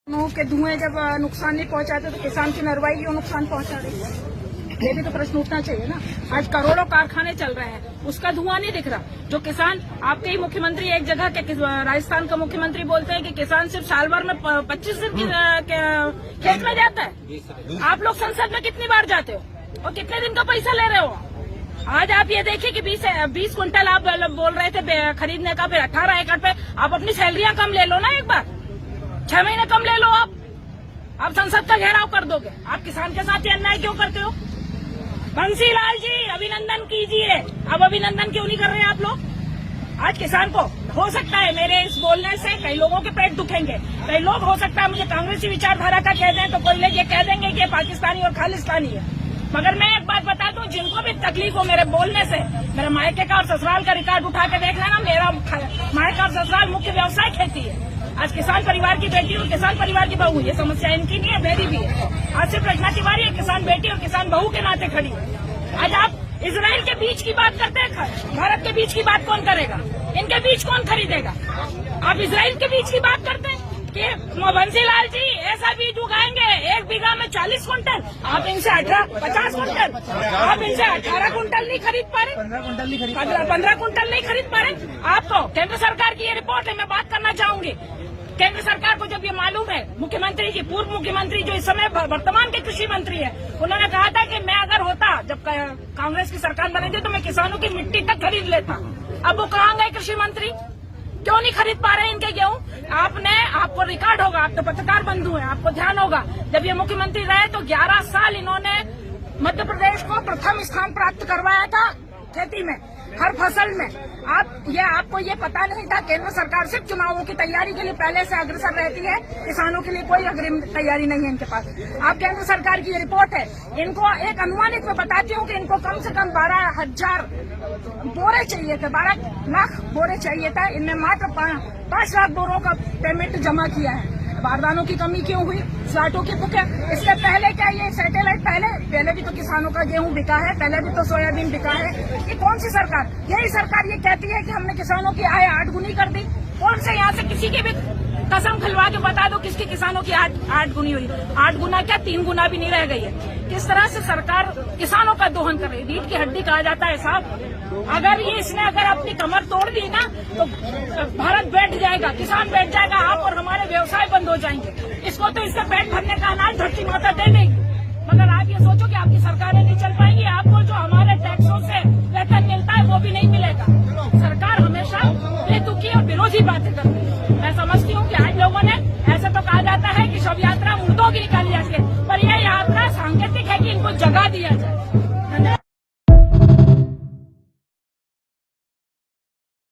के धुएं जब नुकसान नहीं पहुंचाते तो किसान की नरवाई क्यों नुकसान पहुंचा रही है? ये भी तो प्रश्न उठना चाहिए ना। आज करोड़ों कारखाने चल रहे हैं, उसका धुआं नहीं दिख रहा। जो किसान, आपके ही मुख्यमंत्री एक जगह के राजस्थान का मुख्यमंत्री बोलते हैं कि किसान सिर्फ साल भर में 25 दिन खेत में जाता है। आप लोग संसद में कितनी बार जाते हो और कितने दिन का पैसा ले रहे हो? आज आप ये देखिए कि 20 कुंटल आप बोल रहे थे खरीदने का, फिर 18 एकड़ पे आप अपनी सैलरियां कम ले लो ना, एक बार 6 महीने कम ले लो। आप संसद का घेराव कर दोगे। आप किसान के साथ ये अन्याय क्यों करते हो? बंसीलाल जी अभिनंदन कीजिए। अब अभिनंदन क्यों नहीं कर रहे आप लोग? आज किसान को हो सकता है मेरे इस बोलने से कई लोगों के पेट दुखेंगे, कई लोग हो सकता है मुझे कांग्रेसी विचारधारा का कह दें, तो कोई लोग ये कह देंगे कि पाकिस्तानी और खालिस्तानी है। मगर मैं एक बात बता दूं, जिनको भी तकलीफ हो मेरे बोलने से, मेरे मायके का और ससुराल का रिकॉर्ड उठा के देख लेना। मेरा मायका और ससुराल मुख्य व्यवसाय खेती है। आज किसान परिवार की बेटी और किसान परिवार की बहू, ये समस्या इनकी नहीं है, मेरी भी है। आज सिर्फ रचना तिवारी एक किसान बेटी और किसान बहू के नाते खड़ी है। आज आप इजराइल के बीच की बात करते हैं, भारत के बीच की बात कौन करेगा? इनके बीच कौन खरीदेगा? आप इजराइल के बीच की बात करते हैं कि बंसीलाल जी ऐसा बीज उगाएंगे 1 बीघा में 40 कुंटल, आप इनसे 50 कुंटल, आप इनसे 18 कुंटल नहीं खरीद पा रहे, 15 कुंटल नहीं खरीद पा रहे। आपको केंद्र सरकार की ये रिपोर्ट है, मैं बात करना चाहूंगी। केंद्र सरकार को जब ये मालूम है, मुख्यमंत्री जी, पूर्व मुख्यमंत्री जो इस समय वर्तमान के कृषि मंत्री है, उन्होंने कहा था कि मैं अगर होता, जब कांग्रेस की सरकार बनी थी, तो मैं किसानों की मिट्टी तक खरीद लेता। अब वो कहाँ गए कृषि मंत्री? क्यों नहीं खरीद पा रहे इनके गेहूं? आपको रिकॉर्ड होगा, आप तो पत्रकार बंधु हैं, आपको ध्यान होगा, जब ये मुख्यमंत्री रहे तो 11 साल इन्होंने मध्य प्रदेश को प्रथम स्थान प्राप्त करवाया था खेती में, हर फसल में। आपको ये पता नहीं था? केंद्र सरकार सिर्फ चुनावों की तैयारी के लिए पहले से अग्रसर रहती है, किसानों के लिए कोई अग्रिम तैयारी नहीं है इनके पास। आप केंद्र सरकार की ये रिपोर्ट है, इनको एक अनुमानित में बताती हूँ कि इनको कम से कम 12,000 बोरे चाहिए थे, 12 लाख बोरे चाहिए था। इनने मात्र 5 लाख बोरों का पेमेंट जमा किया है। बारदानों की कमी क्यों हुई? स्लाटों की बुक है। इससे पहले क्या ये सैटेलाइट, पहले भी तो किसानों का गेहूं बिका है, पहले भी तो सोयाबीन बिका है। ये कौन सी सरकार? यही सरकार ये कहती है कि हमने किसानों की आय 8 गुनी कर दी। कौन से यहाँ से किसी की भी कसम खिलवा के बता दो किसकी किसानों की 8 गुनी हुई? 8 गुना क्या, 3 गुना भी नहीं रह गई है। किस तरह से सरकार किसानों का दोहन कर रही है? रीढ़ की हड्डी कहा जाता है साहब। अगर इसने अपनी कमर तोड़ दी ना, तो भारत बैठ जाएगा, किसान बैठ जाएगा, आप और हमारे व्यवसाय बंद हो जाएंगे। इसको तो इसका पेट भरने का अनाज धरती माता दे देगी, मगर आप ये सोचो कि आपकी सरकारें नहीं चल पाएंगी। आपको जो हमारे टैक्सों से वेतन मिलता है वो भी नहीं मिलेगा। सरकार हमेशा बेतुकी और विरोधी बातें करती है। मैं समझती हूँ कि आज लोगों ने, ऐसा तो कहा जाता है कि शव यात्रा मुर्दों की निकाली जाती है, पर यह यात्रा सांकेतिक है कि इनको जगा दिया जाए।